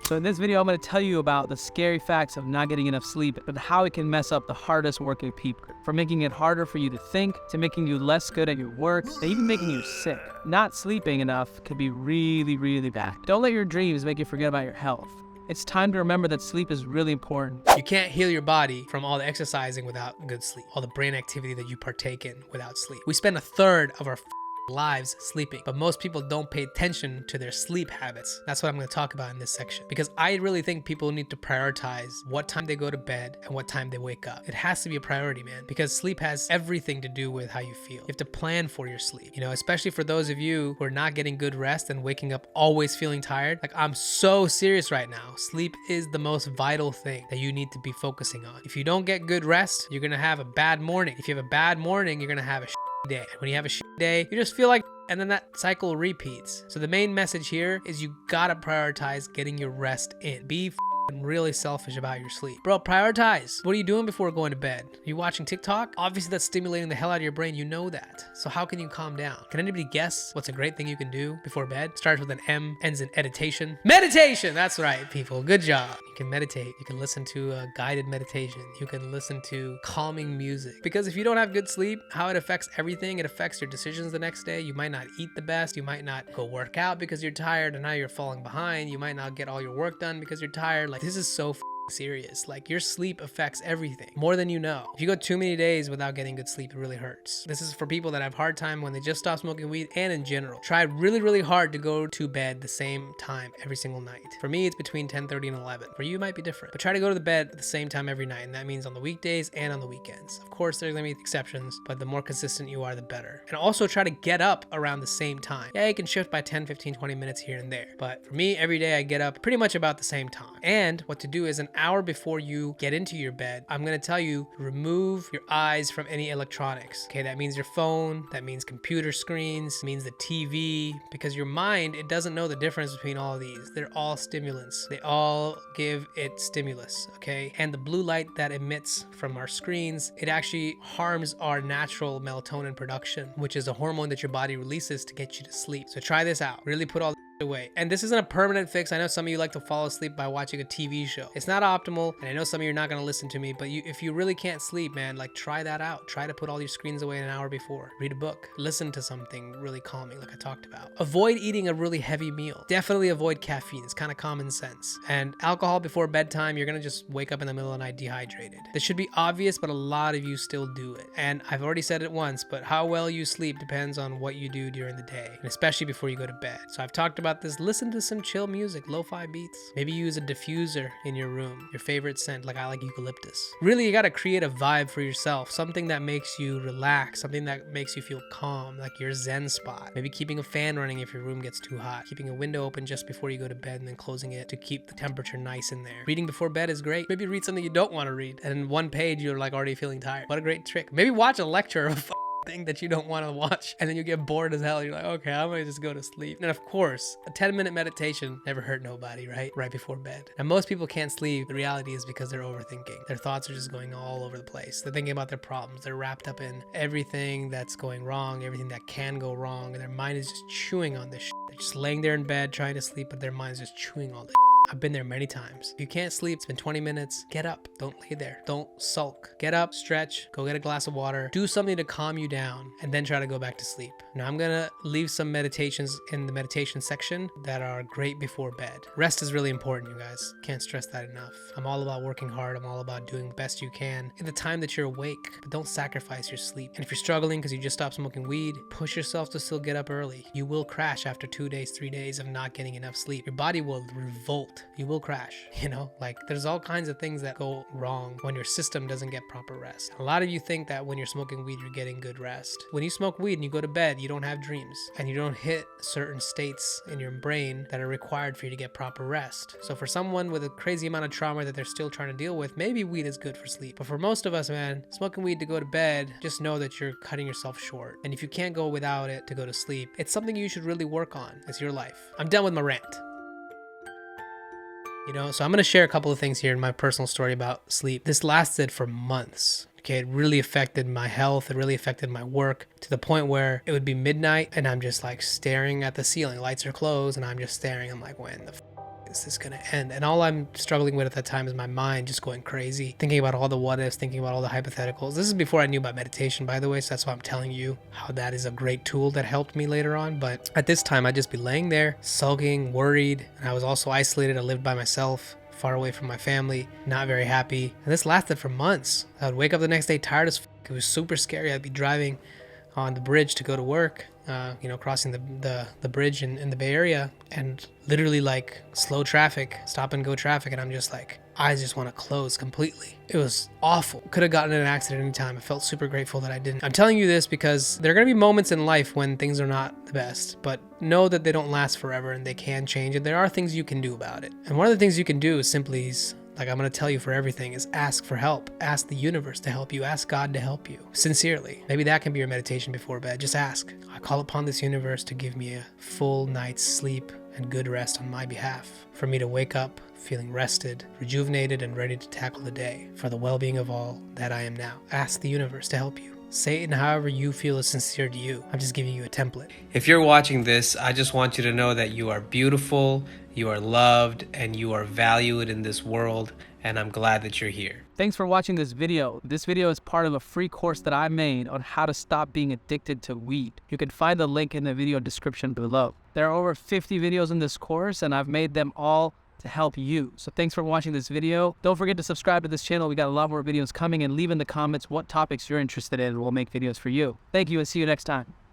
So in this video, I'm going to tell you about the scary facts of not getting enough sleep and how it can mess up the hardest working people. From making it harder for you to think, to making you less good at your work, to even making you sick. Not sleeping enough could be really, really bad. Don't let your dreams make you forget about your health. It's time to remember that sleep is really important. You can't heal your body from all the exercising without good sleep, all the brain activity that you partake in without sleep. We spend a third of our lives sleeping, but most people don't pay attention to their sleep habits. That's what I'm going to talk about in this section, because I really think people need to prioritize what time they go to bed and what time they wake up. It has to be a priority, man, because sleep has everything to do with how you feel. You have to plan for your sleep, especially for those of you who are not getting good rest and waking up always feeling tired. Like, I'm so serious right now. Sleep is the most vital thing that you need to be focusing on. If you don't get good rest, you're going to have a bad morning. If you have a bad morning, you're going to have a day. And when you have a day, you just feel like, and then that cycle repeats. So the main message here is you gotta prioritize getting your rest in. Be really selfish about your sleep. Bro, prioritize. What are you doing before going to bed? Are you watching TikTok? Obviously that's stimulating the hell out of your brain. You know that. So how can you calm down? Can anybody guess what's a great thing you can do before bed? Starts with an M, ends in meditation. Meditation! That's right, people. Good job. You can meditate. You can listen to a guided meditation. You can listen to calming music. Because if you don't have good sleep, how it affects everything, it affects your decisions the next day. You might not eat the best. You might not go work out because you're tired and now you're falling behind. You might not get all your work done because you're tired. Like, this is so serious. Like, your sleep affects everything more than you know. If you go too many days without getting good sleep, it really hurts. This is for people that have hard time when they just stop smoking weed, and in general. Try really, really hard to go to bed the same time every single night. For me, it's between 10:30 and 11. For you, it might be different, but try to go to the bed at the same time every night, and that means on the weekdays and on the weekends. Of course, there's gonna be exceptions, but the more consistent you are, the better. And also try to get up around the same time. Yeah, you can shift by 10, 15, 20 minutes here and there, but for me, every day I get up pretty much about the same time. And what to do is an hour before you get into your bed, I'm gonna tell you, remove your eyes from any electronics. Okay, that means your phone, that means computer screens, means the TV, because your mind, it doesn't know the difference between all of these. They're all stimulants. They all give it stimulus, okay? And the blue light that emits from our screens, it actually harms our natural melatonin production, which is a hormone that your body releases to get you to sleep. So try this out. Really put all away. And this isn't a permanent fix. I know some of you like to fall asleep by watching a TV show. It's not optimal, and I know some of you are not going to listen to me, but if you really can't sleep, man, like, try that out. Try to put all your screens away an hour before. Read a book. Listen to something really calming, like I talked about. Avoid eating a really heavy meal. Definitely avoid caffeine. It's kind of common sense. And alcohol before bedtime, you're going to just wake up in the middle of the night dehydrated. This should be obvious, but a lot of you still do it. And I've already said it once, but how well you sleep depends on what you do during the day, and especially before you go to bed. So I've talked about this. Listen to some chill music, lo-fi beats. Maybe use a diffuser in your room, your favorite scent, like I like eucalyptus. Really, you gotta create a vibe for yourself, something that makes you relax, something that makes you feel calm, like your zen spot. Maybe keeping a fan running if your room gets too hot, keeping a window open just before you go to bed and then closing it to keep the temperature nice in there. Reading before bed is great. Maybe read something you don't want to read, and in one page you're like already feeling tired. What a great trick. Maybe watch a lecture of thing that you don't want to watch, and then you get bored as hell. You're like, okay, I'm gonna just go to sleep. And of course, a 10-minute meditation never hurt nobody, right before bed. And most people can't sleep. The reality is because they're overthinking. Their thoughts are just going all over the place. They're thinking about their problems. They're wrapped up in everything that's going wrong, everything that can go wrong, and their mind is just chewing on this shit. They're just laying there in bed trying to sleep, but their mind's just chewing all this. I've been there many times. If you can't sleep, it's been 20 minutes, get up. Don't lay there. Don't sulk. Get up, stretch, go get a glass of water, do something to calm you down, and then try to go back to sleep. Now I'm gonna leave some meditations in the meditation section that are great before bed. Rest is really important, you guys. Can't stress that enough. I'm all about working hard. I'm all about doing the best you can in the time that you're awake, but don't sacrifice your sleep. And if you're struggling because you just stopped smoking weed, push yourself to still get up early. You will crash after 2 days, 3 days of not getting enough sleep. Your body will revolt. You will crash, like, there's all kinds of things that go wrong when your system doesn't get proper rest. A lot of you think that when you're smoking weed, you're getting good rest. When you smoke weed and you go to bed, you don't have dreams and you don't hit certain states in your brain that are required for you to get proper rest. So for someone with a crazy amount of trauma that they're still trying to deal with, maybe weed is good for sleep. But for most of us, man, smoking weed to go to bed, just know that you're cutting yourself short. And if you can't go without it to go to sleep, it's something you should really work on. It's your life. I'm done with my rant. So I'm going to share a couple of things here in my personal story about sleep. This lasted for months. Okay, it really affected my health. It really affected my work to the point where it would be midnight and I'm just like staring at the ceiling. Lights are closed and I'm just staring. I'm like, when the is this gonna end? And all I'm struggling with at that time is my mind just going crazy, thinking about all the what ifs, thinking about all the hypotheticals. This is before I knew about meditation, by the way, so that's why I'm telling you how that is a great tool that helped me later on. But at this time, I'd just be laying there, sulking, worried, and I was also isolated. I lived by myself, far away from my family, not very happy. And this lasted for months. I would wake up the next day tired as f. It was super scary. I'd be driving on the bridge to go to work, crossing the bridge in the Bay Area, and literally like slow traffic, stop and go traffic, and I'm just like, eyes just want to close completely. It was awful. Could have gotten in an accident anytime. I felt super grateful that I didn't. I'm telling you this because there are going to be moments in life when things are not the best, but know that they don't last forever and they can change, and there are things you can do about it. And one of the things you can do is simply, like I'm going to tell you for everything, is ask for help. Ask the universe to help you. Ask God to help you. Sincerely. Maybe that can be your meditation before bed. Just ask. I call upon this universe to give me a full night's sleep and good rest on my behalf, for me to wake up feeling rested, rejuvenated, and ready to tackle the day for the well-being of all that I am now. Ask the universe to help you. Say it in however you feel is sincere to you. I'm just giving you a template. If you're watching this, I just want you to know that you are beautiful, you are loved, and you are valued in this world, and I'm glad that you're here. Thanks for watching this video. This video is part of a free course that I made on how to stop being addicted to weed. You can find the link in the video description below. There are over 50 videos in this course, and I've made them all to help you. So thanks for watching this video. Don't forget to subscribe to this channel. We got a lot more videos coming, and leave in the comments what topics you're interested in, and we'll make videos for you. Thank you, and see you next time.